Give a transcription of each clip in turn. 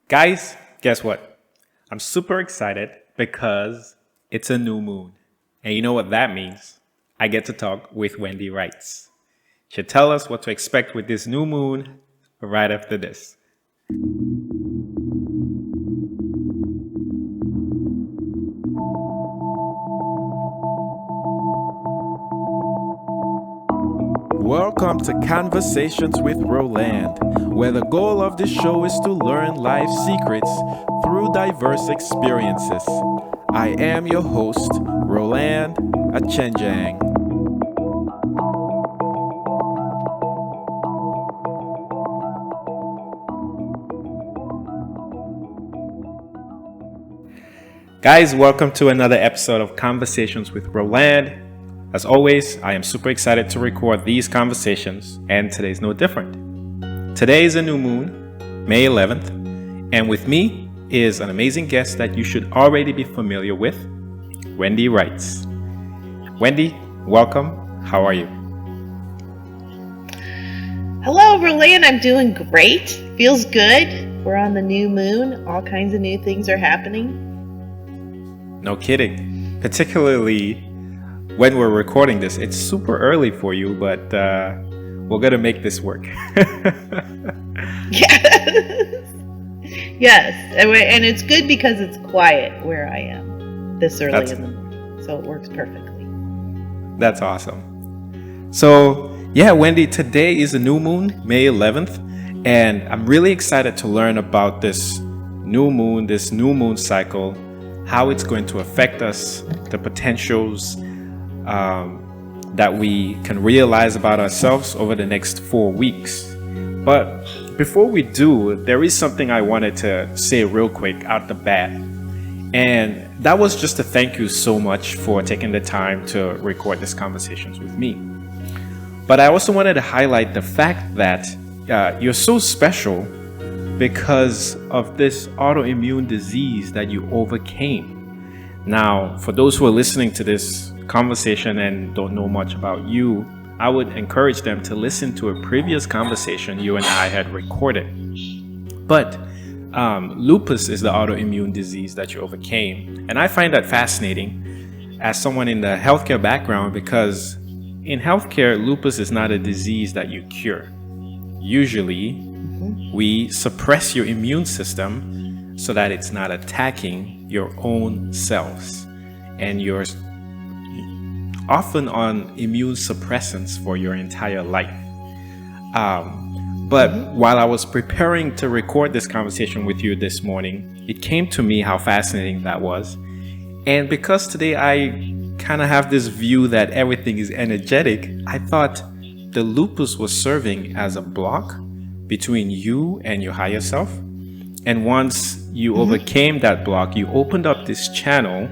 Guys, guess what? I'm super excited because it's a new moon. And you know what that means? I get to talk with Wendy Reitz. She'll tell us what to expect with this new moon right after this. Welcome to Conversations with Roland, where the goal of this show is to learn life secrets through diverse experiences. I am your host, Roland Achenjang. Guys, welcome to another episode of Conversations with Roland. As always, I am super excited to record these conversations, and today's no different. Today is a new moon, May 11th, and with me is an amazing guest that you should already be familiar with, Wendy Reitz. Wendy, welcome. How are you? Hello, Roland. I'm doing great. Feels good. We're on the new moon. All kinds of new things are happening. No kidding. Particularly when we're recording this, it's super early for you, but we're going to make this work. Yes. Yes. And it's good because it's quiet where I am this early in the morning. So it works perfectly. That's awesome. So, yeah, Wendy, today is a new moon, May 11th, and I'm really excited to learn about this new moon cycle, how it's going to affect us, the potentials that we can realize about ourselves over the next 4 weeks. But before we do, there is something I wanted to say real quick out the bat. And that was just to thank you so much for taking the time to record these conversations with me. But I also wanted to highlight the fact that you're so special because of this autoimmune disease that you overcame. Now, for those who are listening to this conversation and don't know much about you, I would encourage them to listen to a previous conversation you and I had recorded. But lupus is the autoimmune disease that you overcame. And I find that fascinating as someone in the healthcare background because in healthcare, lupus is not a disease that you cure. Usually, we suppress your immune system so that it's not attacking your own cells. And you're often on immune suppressants for your entire life. But while I was preparing to record this conversation with you this morning, it came to me how fascinating that was. And because today I kind of have this view that everything is energetic, I thought the lupus was serving as a block between you and your higher self. And once you overcame that block, you opened up this channel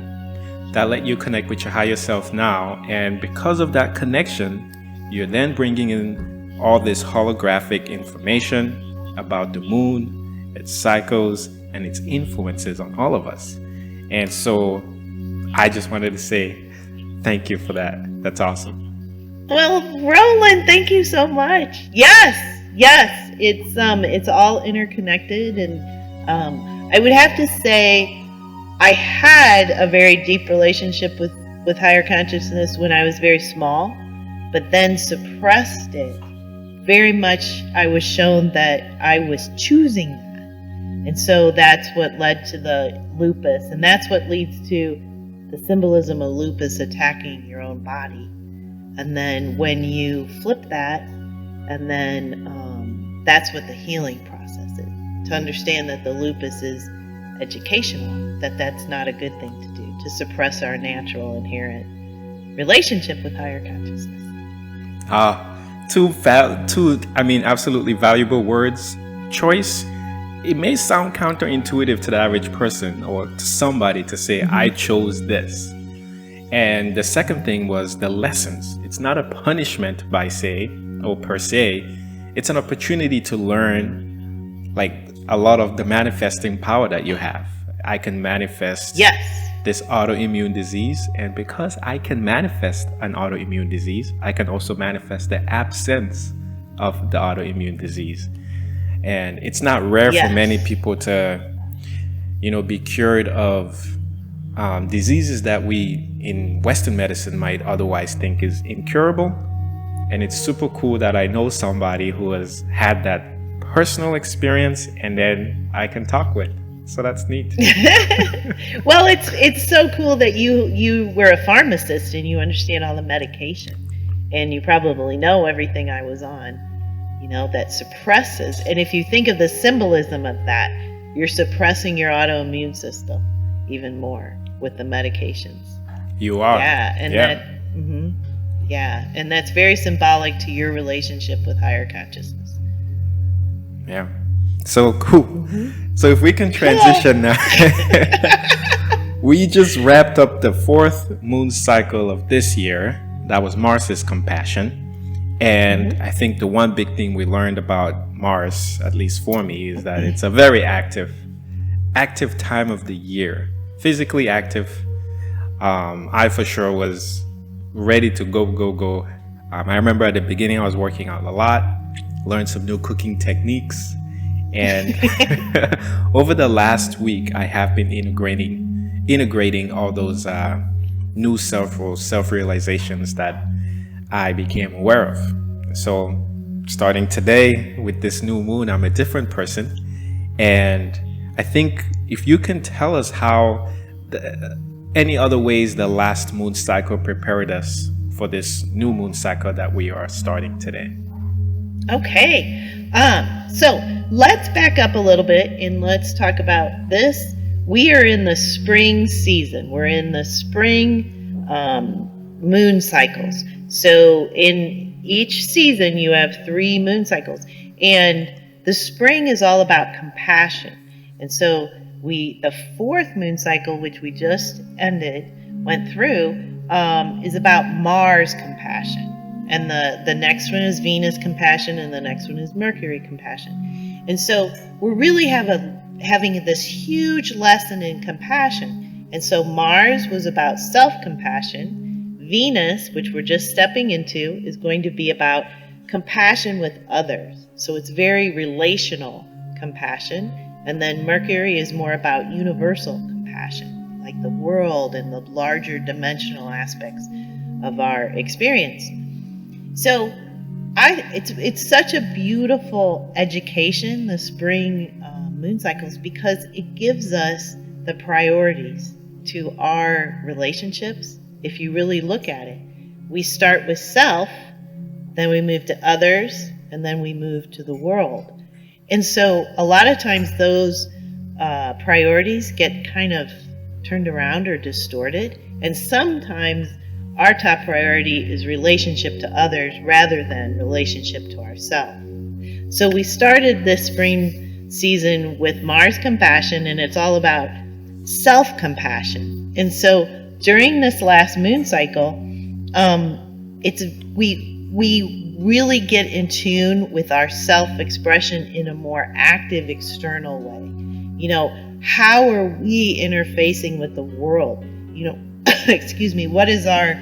that let you connect with your higher self now. And because of that connection, you're then bringing in all this holographic information about the moon, its cycles, and its influences on all of us. And so I just wanted to say thank you for that. That's awesome. Well, Roland, thank you so much. Yes. It's all interconnected, and I would have to say I had a very deep relationship with higher consciousness when I was very small, but then suppressed it. Very much I was shown that I was choosing that. And so that's what led to the lupus. And that's what leads to the symbolism of lupus attacking your own body. And then when you flip that, and then that's what the healing process is. To understand that the lupus is educational, that's not a good thing to do, to suppress our natural inherent relationship with higher consciousness. Two absolutely valuable words. Choice. It may sound counterintuitive to the average person or to somebody to say, I chose this. And the second thing was the lessons. It's not a punishment per se. It's an opportunity to learn like a lot of the manifesting power that you have. I can manifest this autoimmune disease, and because I can manifest an autoimmune disease, I can also manifest the absence of the autoimmune disease. And it's not rare Yes. for many people to, be cured of diseases that we in Western medicine might otherwise think is incurable. And it's super cool that I know somebody who has had that personal experience and then I can talk with. So that's neat. Well, it's so cool that you were a pharmacist and you understand all the medication, and you probably know everything I was on, that suppresses. And if you think of the symbolism of that, you're suppressing your autoimmune system even more with the medications. You are. Yeah, and and that's very symbolic to your relationship with higher consciousness. Yeah. So cool. So if we can transition now. We just wrapped up the 4th moon cycle of this year. That was Mars's compassion. And I think the one big thing we learned about Mars, at least for me, is that it's a very active time of the year. Physically active. I for sure was ready to go. I remember at the beginning I was working out a lot, learned some new cooking techniques. And over the last week, I have been integrating all those new self-realizations that I became aware of. So starting today with this new moon, I'm a different person. And I think if you can tell us how any other ways the last moon cycle prepared us for this new moon cycle that we are starting today. Okay. So let's back up a little bit and let's talk about this. We are in the spring season. We're in the spring moon cycles. So in each season, you have 3 moon cycles. And the spring is all about compassion. And so the 4th moon cycle, which we just went through, is about Mars compassion. And the next one is Venus compassion, and the next one is Mercury compassion. And so we're really having this huge lesson in compassion. And so Mars was about self-compassion. Venus, which we're just stepping into, is going to be about compassion with others. So it's very relational compassion. And then Mercury is more about universal compassion, like the world and the larger dimensional aspects of our experience. So it's such a beautiful education, the spring moon cycles, because it gives us the priorities to our relationships. If you really look at it, we start with self, then we move to others, and then we move to the world. And so a lot of times those priorities get kind of turned around or distorted. And sometimes our top priority is relationship to others rather than relationship to ourselves. So we started this spring season with Mars compassion, and it's all about self-compassion. And so during this last moon cycle, we really get in tune with our self-expression in a more active external way. How are we interfacing with the world? Excuse me, what is our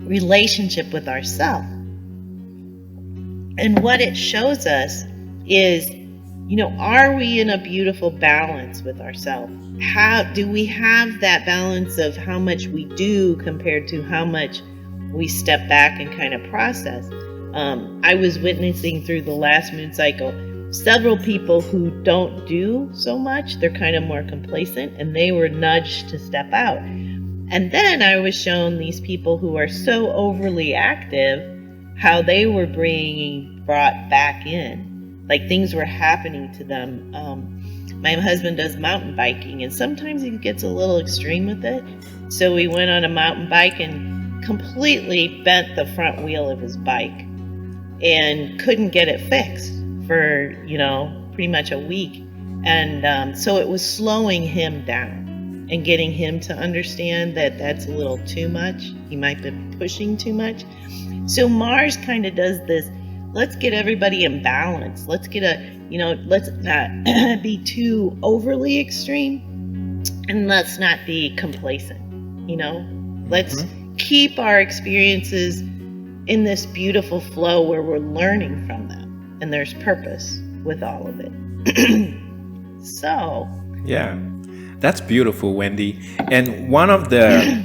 relationship with ourself? And what it shows us is, are we in a beautiful balance with ourselves? How do we have that balance of how much we do compared to how much we step back and kind of process? I was witnessing through the last moon cycle several people who don't do so much. They're kind of more complacent, and they were nudged to step out. And then I was shown these people who are so overly active, how they were being brought back in. Like things were happening to them. My husband does mountain biking, and sometimes he gets a little extreme with it. So we went on a mountain bike and completely bent the front wheel of his bike and couldn't get it fixed for, pretty much a week. And so it was slowing him down and getting him to understand that that's a little too much. He might be pushing too much. So Mars kind of does this, let's get everybody in balance. Let's get let's not be too overly extreme, and let's not be complacent. Let's keep our experiences in this beautiful flow where we're learning from them and there's purpose. with all of it. So, Yeah, that's beautiful, Wendy. And one of the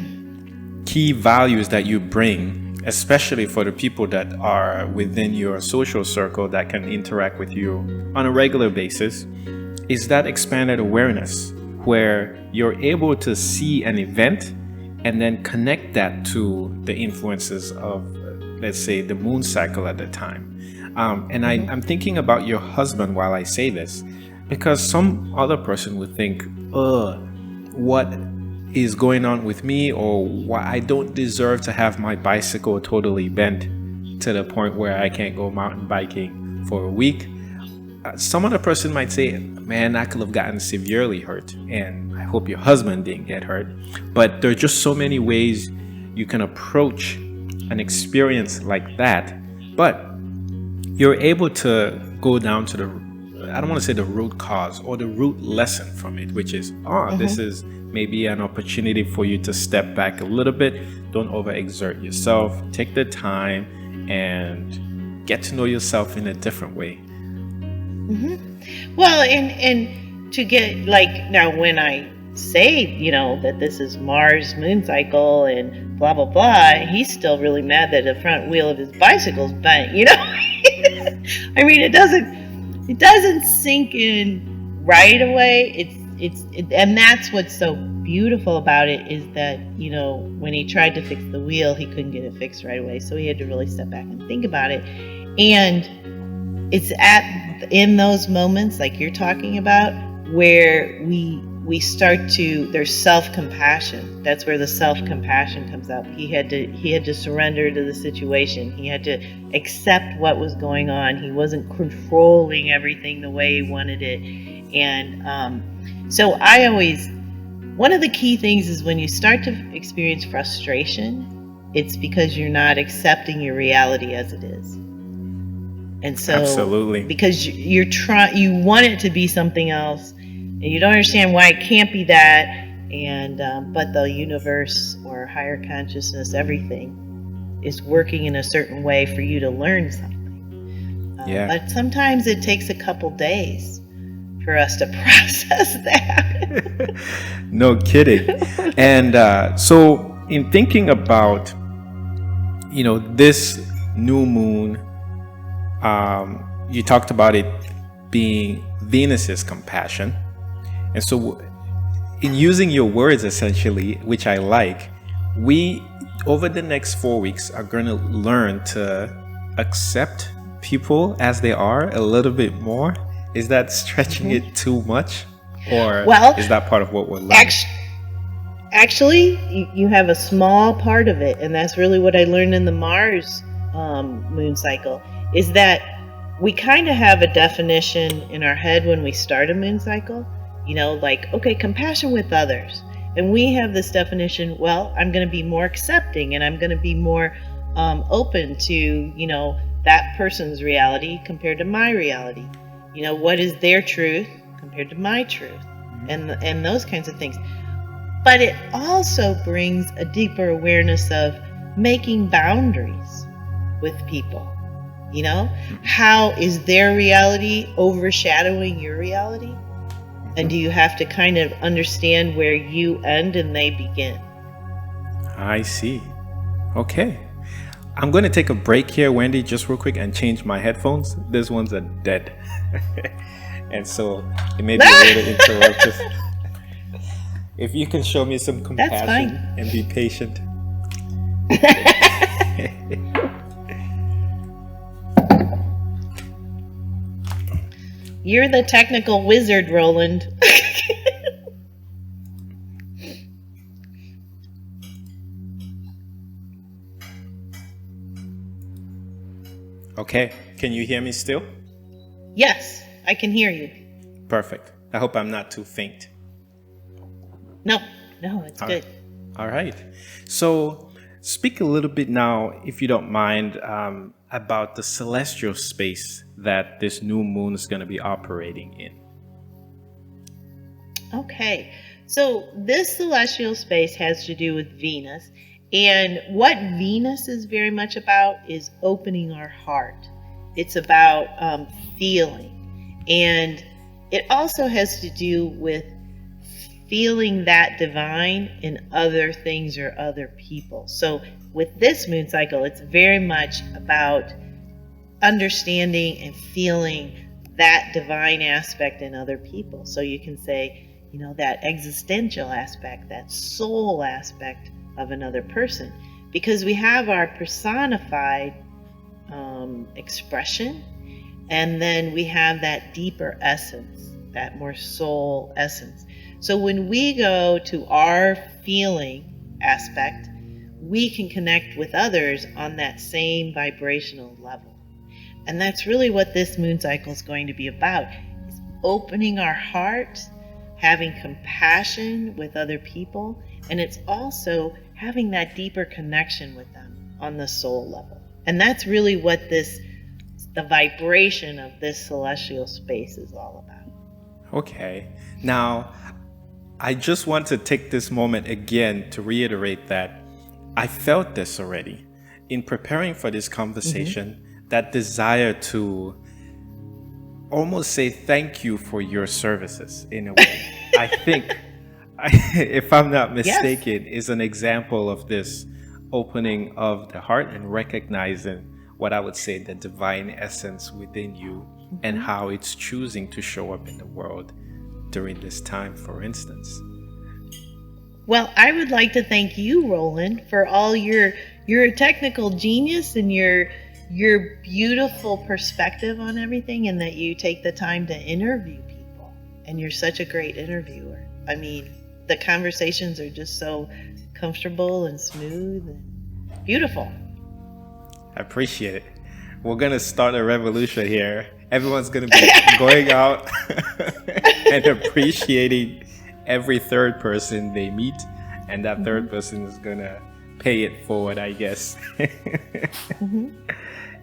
key values that you bring, especially for the people that are within your social circle that can interact with you on a regular basis, is that expanded awareness where you're able to see an event and then connect that to the influences of, let's say, the moon cycle at the time. I'm thinking about your husband while I say this, because some other person would think, what is going on with me, or why I don't deserve to have my bicycle totally bent to the point where I can't go mountain biking for a week. Some other person might say, man, I could have gotten severely hurt, and I hope your husband didn't get hurt. But there are just so many ways you can approach an experience like that. But you're able to go down to the, I don't want to say the root cause or the root lesson from it, which is, this is maybe an opportunity for you to step back a little bit. Don't overexert yourself. Take the time and get to know yourself in a different way. Well, and to get, like, now when I say, that this is Mars moon cycle and blah, blah, blah, he's still really mad that the front wheel of his bicycle's bent, I mean, it doesn't sink in right away. And that's what's so beautiful about it, is that, when he tried to fix the wheel, he couldn't get it fixed right away. So he had to really step back and think about it. And it's in those moments like you're talking about where we start to, there's self-compassion. That's where the self-compassion comes up. He had to surrender to the situation. He had to accept what was going on. He wasn't controlling everything the way he wanted it. And so one of the key things is when you start to experience frustration, it's because you're not accepting your reality as it is. And so, absolutely, because you want it to be something else, and you don't understand why it can't be that. And but the universe or higher consciousness, everything is working in a certain way for you to learn something. But sometimes it takes a couple days for us to process that. No kidding. And so, in thinking about, this new moon. You talked about it being Venus's compassion. And so in using your words, essentially, which I like, we, over the next 4 weeks, are going to learn to accept people as they are a little bit more. Is that stretching it too much? Or is that part of what we're learning? Actually, you have a small part of it. And that's really what I learned in the Mars moon cycle. Is that we kind of have a definition in our head when we start a moon cycle, like, okay, compassion with others. And we have this definition, well, I'm going to be more accepting and I'm going to be more open to, that person's reality compared to my reality. What is their truth compared to my truth, and those kinds of things. But it also brings a deeper awareness of making boundaries with people. How is their reality overshadowing your reality? And do you have to kind of understand where you end and they begin? I see. Okay. I'm going to take a break here, Wendy, just real quick, and change my headphones. These ones are dead. And so it may be a little interruptive. If you can show me some compassion and be patient. You're the technical wizard, Roland. Okay, can you hear me still? Yes, I can hear you. Perfect. I hope I'm not too faint. No, it's good. All right. So speak a little bit now, if you don't mind, about the celestial space that this new moon is going to be operating in. Okay, so this celestial space has to do with Venus. And what Venus is very much about is opening our heart. It's about feeling. And it also has to do with feeling that divine in other things or other people. So with this moon cycle, it's very much about understanding and feeling that divine aspect in other people. So you can say, that existential aspect, that soul aspect of another person, because we have our personified expression, and then we have that deeper essence, that more soul essence. So when we go to our feeling aspect, we can connect with others on that same vibrational level. And that's really what this moon cycle is going to be about, is opening our heart, having compassion with other people, and it's also having that deeper connection with them on the soul level. And that's really what the vibration of this celestial space is all about. Okay. Now, I just want to take this moment again to reiterate that I felt this already. In preparing for this conversation, that desire to almost say thank you for your services in a way. I think, if I'm not mistaken, is an example of this opening of the heart and recognizing what I would say the divine essence within you and how it's choosing to show up in the world during this time, for instance. Well, I would like to thank you, Roland, for all your technical genius and your beautiful perspective on everything, and that you take the time to interview people. And you're such a great interviewer. I mean, the conversations are just so comfortable and smooth and beautiful. I appreciate it. We're going to start a revolution here. Everyone's going to be going out and appreciating every third person they meet. And that third person is going to pay it forward, I guess.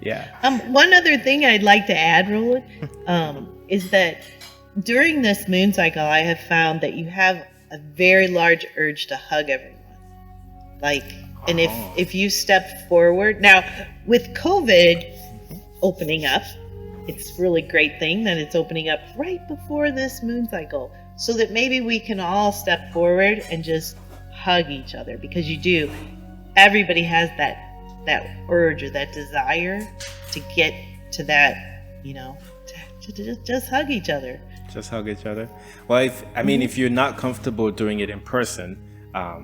Yeah. One other thing I'd like to add, Roland, is that during this moon cycle, I have found that you have a very large urge to hug everyone. And if you step forward, now with COVID opening up, it's really great thing that it's opening up right before this moon cycle, so that maybe we can all step forward and just hug each other, because everybody has that urge or that desire to get to that, to just hug each other. Just hug each other. Well, if you're not comfortable doing it in person,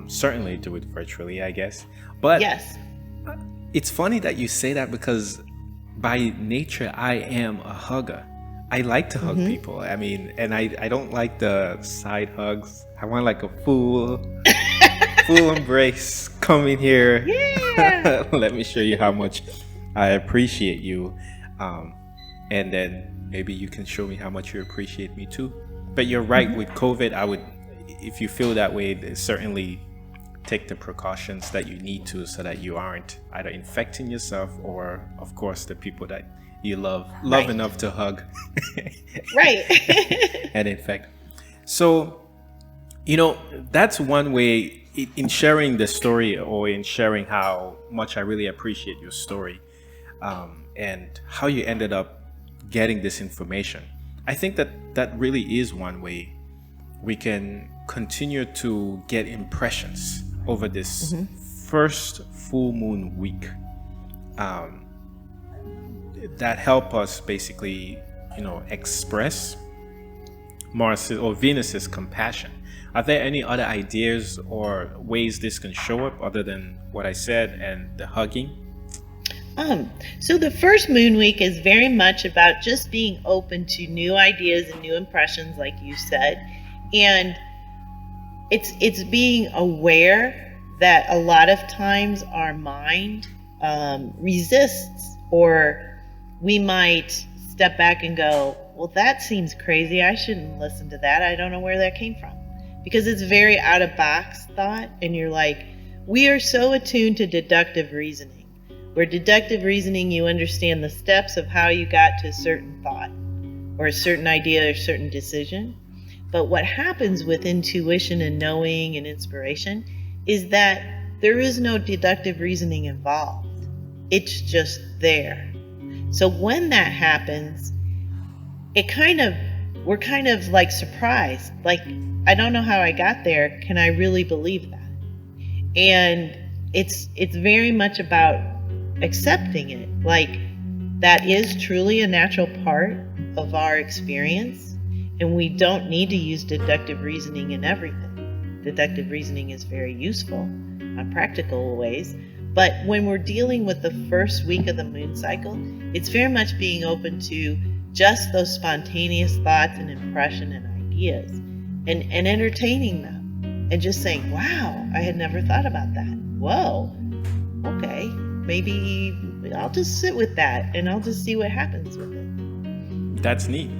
certainly do it virtually, I guess. But yes, it's funny that you say that, because by nature, I am a hugger. I like to hug people. I mean, and I don't like the side hugs. I want like a full embrace. Come in here. Yeah. Let me show you how much I appreciate you. And then maybe you can show me how much you appreciate me too. But you're right, with COVID, if you feel that way, certainly take the precautions that you need to, so that you aren't either infecting yourself or, of course, the people that you love enough to hug. Right. And infect. So, that's one way in sharing the story, or in sharing how much I really appreciate your story, and how you ended up getting this information. I think that really is one way we can continue to get impressions over this first full moon week, that help us basically, express Mars or Venus's compassion. Are there any other ideas or ways this can show up other than what I said and the hugging? So the first moon week is very much about just being open to new ideas and new impressions, like you said. And it's being aware that a lot of times our mind resists, or we might step back and go, well, that seems crazy. I shouldn't listen to that. I don't know where that came from. Because it's very out of box thought. And you're like, we are so attuned to deductive reasoning. Where deductive reasoning, you understand the steps of how you got to a certain thought or a certain idea or a certain decision. But what happens with intuition and knowing and inspiration is that there is no deductive reasoning involved. It's just there. So when that happens, we're kind of like surprised. Like, I don't know how I got there. Can I really believe that? And it's very much about accepting it. Like, that is truly a natural part of our experience, and we don't need to use deductive reasoning in everything. Deductive reasoning is very useful on practical ways, but when we're dealing with the first week of the moon cycle, it's very much being open to just those spontaneous thoughts and impression and ideas, and entertaining them, and just saying, wow, I had never thought about that. Whoa, okay, maybe I'll just sit with that and I'll just see what happens with it. That's neat.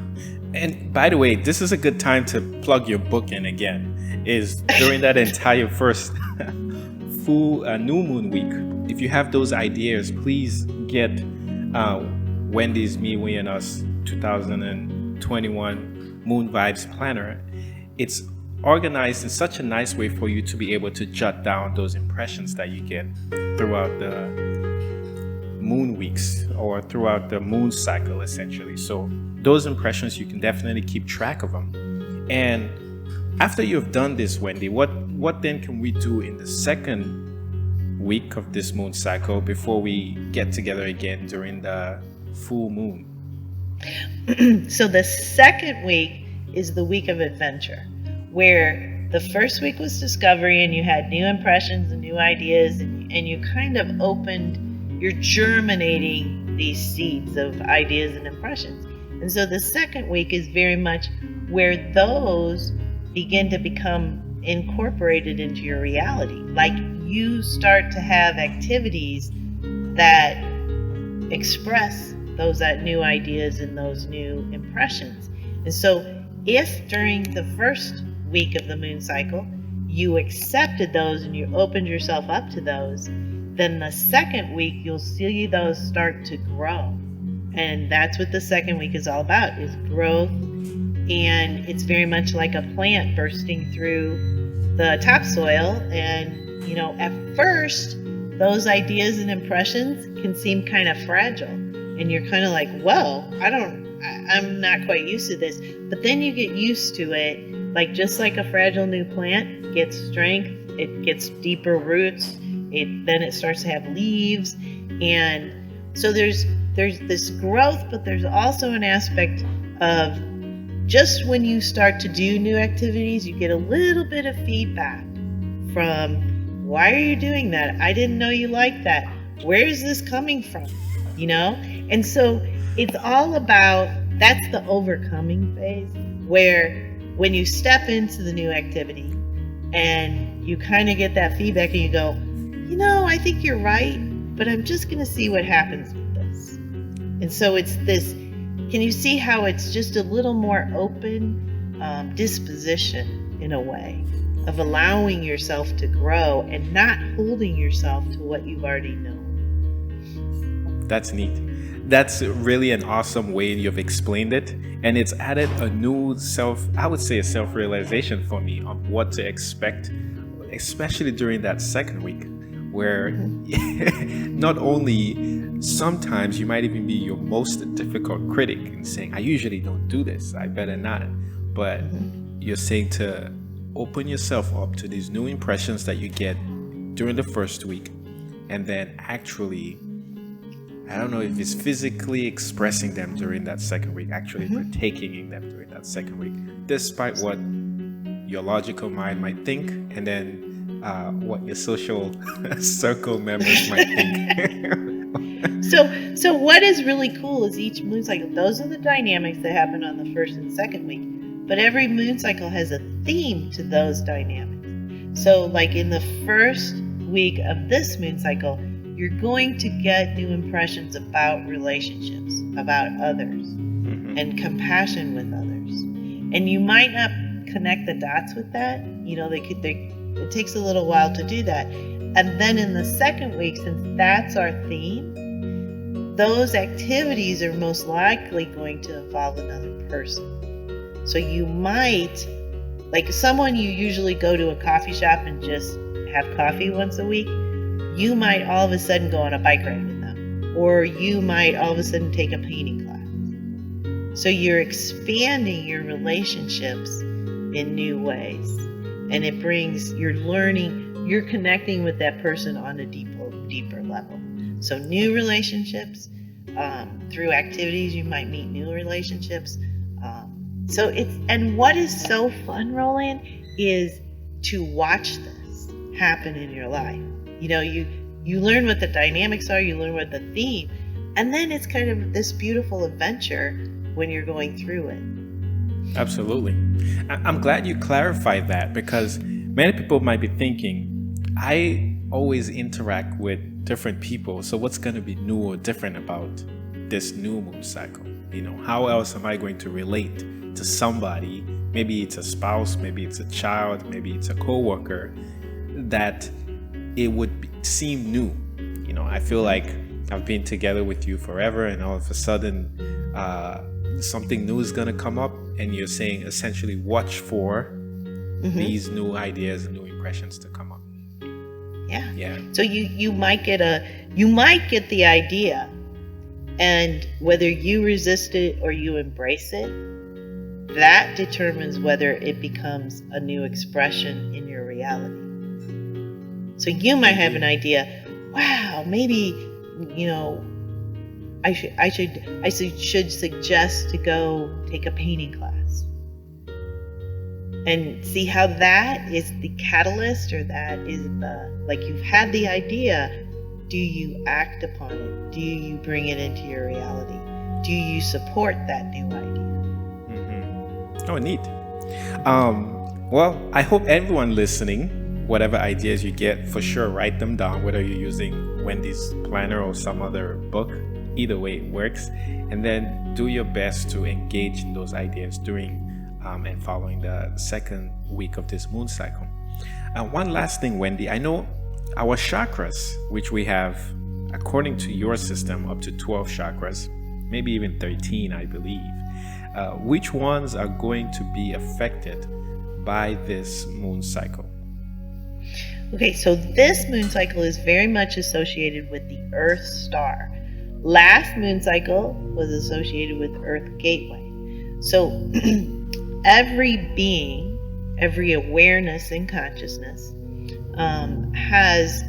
And by the way, this is a good time to plug your book in again. Is during that entire first full new moon week, if you have those ideas, please get Wendy's Me, We, and Us 2021 Moon Vibes Planner. It's organized in such a nice way for you to be able to jot down those impressions that you get throughout the moon weeks or throughout the moon cycle, essentially. So those impressions, you can definitely keep track of them. And after you've done this, Wendy, what then can we do in the second week of this moon cycle before we get together again during the full moon? So the second week is the week of adventure, where the first week was discovery and you had new impressions and new ideas, and you kind of you're germinating these seeds of ideas and impressions. And so the second week is very much where those begin to become incorporated into your reality. Like, you start to have activities that express those new ideas and those new impressions. And so if during the first week of the moon cycle you accepted those and you opened yourself up to those, then the second week you'll see those start to grow. And that's what the second week is all about, is growth. And it's very much like a plant bursting through the topsoil. And, at first, those ideas and impressions can seem kind of fragile. And you're kind of like, whoa, I'm not quite used to this. But then you get used to it. Like, just like a fragile new plant gets strength, it gets deeper roots, then it starts to have leaves. And so there's this growth, but there's also an aspect of, just when you start to do new activities, you get a little bit of feedback from, why are you doing that? I didn't know you liked that. Where is this coming from? And so it's all about, that's the overcoming phase, where when you step into the new activity and you kind of get that feedback and you go, I think you're right, but I'm just going to see what happens with this. And so it's this, can you see how it's just a little more open disposition, in a way, of allowing yourself to grow and not holding yourself to what you've already known? That's neat. That's really an awesome way you've explained it. And it's added a new self-realization for me on what to expect, especially during that second week, where not only sometimes you might even be your most difficult critic and saying, I usually don't do this, I better not. But you're saying to open yourself up to these new impressions that you get during the first week, and then actually, I don't know if it's physically expressing them during that second week, actually partaking in them during that second week, despite what your logical mind might think, and then what your social circle members might think. So what is really cool is each moon cycle, those are the dynamics that happen on the first and second week, but every moon cycle has a theme to those dynamics. So like in the first week of this moon cycle, you're going to get new impressions about relationships, about others, and compassion with others. And you might not connect the dots with that. It takes a little while to do that. And then in the second week, since that's our theme, those activities are most likely going to involve another person. So you might, like someone you usually go to a coffee shop and just have coffee once a week, you might all of a sudden go on a bike ride with them. Or you might all of a sudden take a painting class. So you're expanding your relationships in new ways. And it brings, you're learning, you're connecting with that person on a deeper level. So new relationships, through activities, you might meet new relationships. So it's, and what is so fun, Roland, is to watch this happen in your life. You know, you learn what the dynamics are, you learn what the theme, and then it's kind of this beautiful adventure when you're going through it. Absolutely. I'm glad you clarified that, because many people might be thinking, I always interact with different people, so what's going to be new or different about this new moon cycle? You know, how else am I going to relate to somebody? Maybe it's a spouse, maybe it's a child, maybe it's a coworker, that it would seem new. You know, I feel like I've been together with you forever, and all of a sudden something new is going to come up, and you're saying essentially watch for these new ideas and new impressions to come up. Yeah. So you might get the idea, and whether you resist it or you embrace it, that determines whether it becomes a new expression in your reality. So you might have an idea, wow, maybe, you know, I should suggest to go take a painting class. And see how that is the catalyst, or that is the, like, you've had the idea, do you act upon it? Do you bring it into your reality? Do you support that new idea? Oh, neat. Well, I hope everyone listening, whatever ideas you get, for sure write them down, whether you're using Wendy's planner or some other book. Either way it works. And then do your best to engage in those ideas during and following the second week of this moon cycle. And one last thing, Wendy, I know our chakras, which we have, according to your system, up to 12 chakras, maybe even 13, I believe. Which ones are going to be affected by this moon cycle? Okay, so this moon cycle is very much associated with the Earth star. Last moon cycle was associated with Earth gateway. So every being, every awareness and consciousness has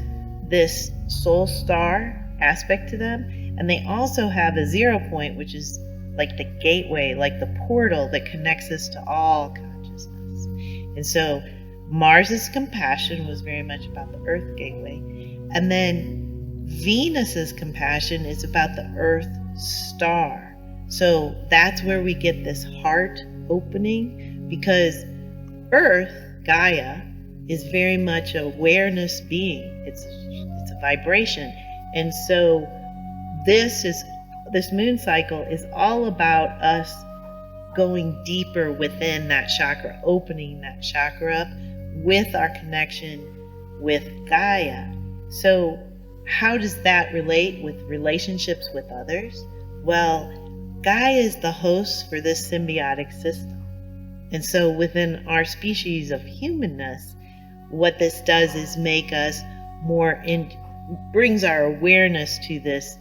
this soul star aspect to them, and they also have a 0 point, which is like the gateway, like the portal that connects us to all consciousness. And so Mars's compassion was very much about the Earth gateway, and then Venus's compassion is about the Earth star. So that's where we get this heart opening, because Earth, Gaia, is very much an awareness being. It's a vibration. And so this moon cycle is all about us going deeper within that chakra, opening that chakra up with our connection with Gaia. So how does that relate with relationships with others? Well, Gaia is the host for this symbiotic system. And so within our species of humanness, what this does is make us brings our awareness to this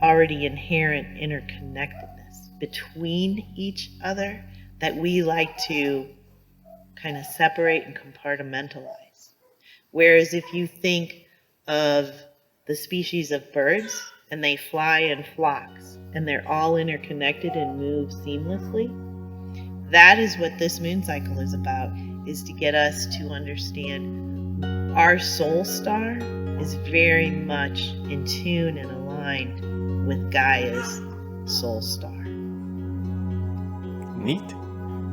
already inherent interconnectedness between each other that we like to kind of separate and compartmentalize. Whereas if you think of the species of birds, and they fly in flocks, and they're all interconnected and move seamlessly, that is what this moon cycle is about, is to get us to understand our soul star is very much in tune and aligned with Gaia's soul star. Neat.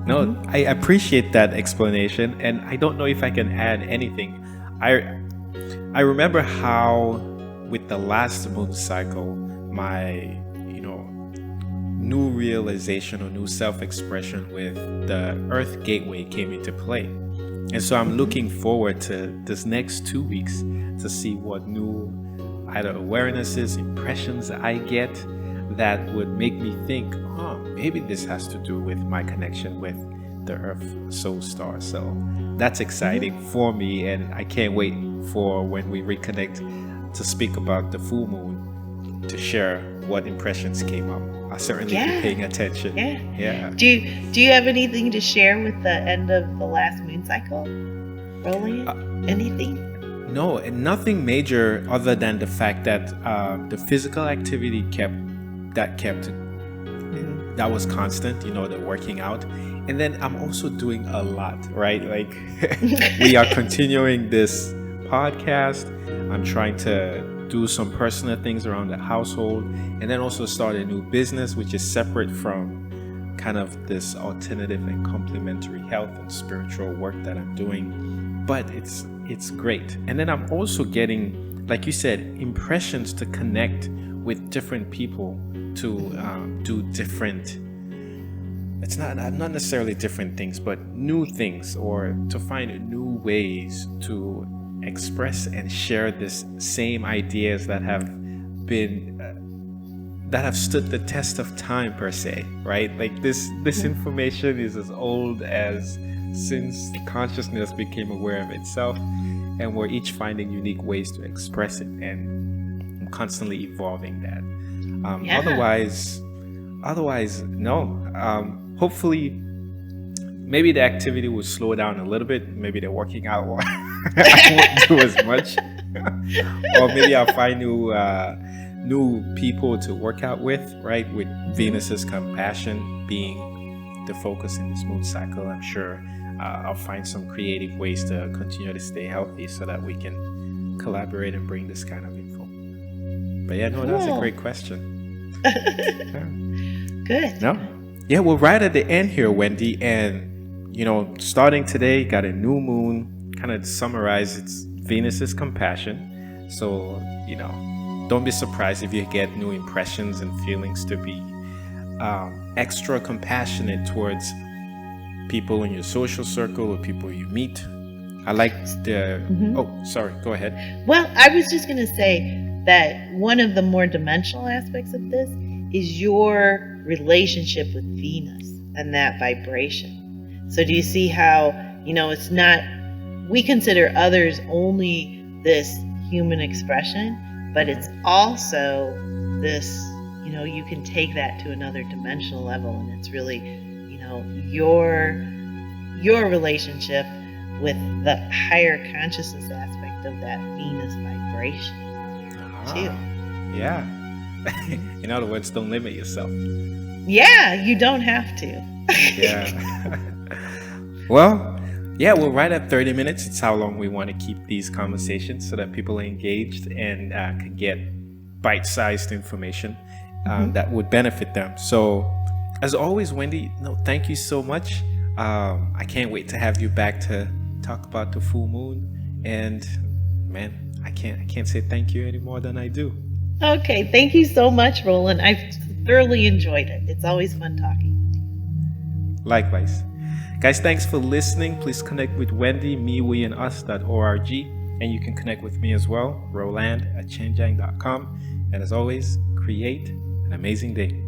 No, I appreciate that explanation, and I don't know if I can add anything. I remember how with the last moon cycle, my new realization or new self-expression with the Earth gateway came into play. And so I'm looking forward to this next 2 weeks to see what new either awarenesses, impressions I get that would make me think, maybe this has to do with my connection with the Earth soul star. So that's exciting for me, and I can't wait for when we reconnect to speak about the full moon, to share what impressions came up I'll certainly Yeah. be paying attention. Yeah. Yeah. Do you have anything to share with the end of the last moon cycle, Roland? Anything? No, and nothing major other than the fact that the physical activity that was constant, the working out. And then I'm also doing a lot, right? Like we are continuing this podcast. I'm trying to do some personal things around the household, and then also start a new business, which is separate from kind of this alternative and complementary health and spiritual work that I'm doing. But it's great. And then I'm also getting, like you said, impressions to connect with different people, to do different, it's not necessarily different things, but new things, or to find new ways to express and share this same ideas that have stood the test of time, per se, right? Like this information is as old as since consciousness became aware of itself, and we're each finding unique ways to express it, and I'm constantly evolving that. Otherwise, no. Hopefully, maybe the activity will slow down a little bit. Maybe the working out I won't do as much, or maybe I'll find new people to work out with. Right, with Venus's compassion being the focus in this moon cycle, I'm sure I'll find some creative ways to continue to stay healthy, so that we can collaborate and bring this kind of info. But yeah, no, that's a great question. Good. No. Yeah, we're right at the end here, Wendy. And, starting today, got a new moon. Kind of to summarize, it's Venus's compassion. So, don't be surprised if you get new impressions and feelings to be extra compassionate towards people in your social circle or people you meet. I like the... Oh, sorry. Go ahead. Well, I was just going to say that one of the more dimensional aspects of this is your relationship with Venus and that vibration. So do you see how, it's not, we consider others only this human expression, but it's also this, you can take that to another dimensional level, and it's really, your relationship with the higher consciousness aspect of that Venus vibration too. Yeah. In other words, don't limit yourself. Yeah, you don't have to. Yeah. Well, yeah, we're right at 30 minutes. It's how long we want to keep these conversations, so that people are engaged and can get bite-sized information that would benefit them. So, as always, Wendy, thank you so much. I can't wait to have you back to talk about the full moon. And man, I can't say thank you any more than I do. Okay, thank you so much, Roland. I've thoroughly enjoyed it. It's always fun talking. Likewise. Guys, thanks for listening. Please connect with Wendy, me, we, and us.org. And you can connect with me as well, Roland at Achenjang.com. And as always, create an amazing day.